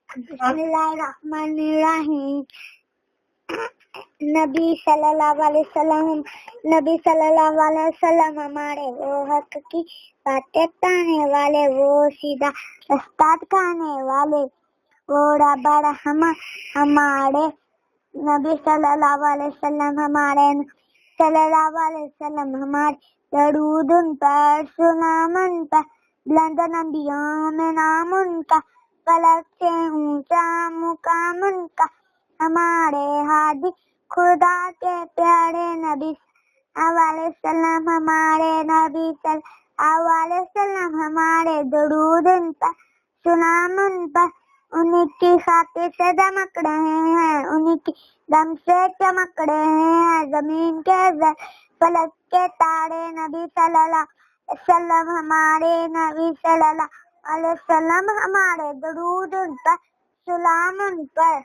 बिस्मिल्लाहिर्रहमानिर्रहीम। नबी सल्लल्लाहु अलैहि वसल्लम हमारे वो हक की बातें कहने वाले, वो सीधा रास्ता दिखाने वाले, वो रबर हमारे नबी सल्लल्लाहु अलैहि वसल्लम हमारे दरूद उन पर, सलाम उन पर, बुलंद नबियों में नाम उनका, फलक से ऊंचा मुकाम उनका, हमारे हादी खुदा के प्यारे नबी सल्लल्लाहु अलैहि वसल्लम हमारे दरूद उन पर, सलाम उन पर, उन्हीं की खातिर से दमक रहे हैं, उन्हीं की दम से चमक रहे हैं जमीन के फलक के तारे। नबी सल्लल्लाहु अलैहि वसल्लम हमारे दरूद उन पर, सलाम उन पर।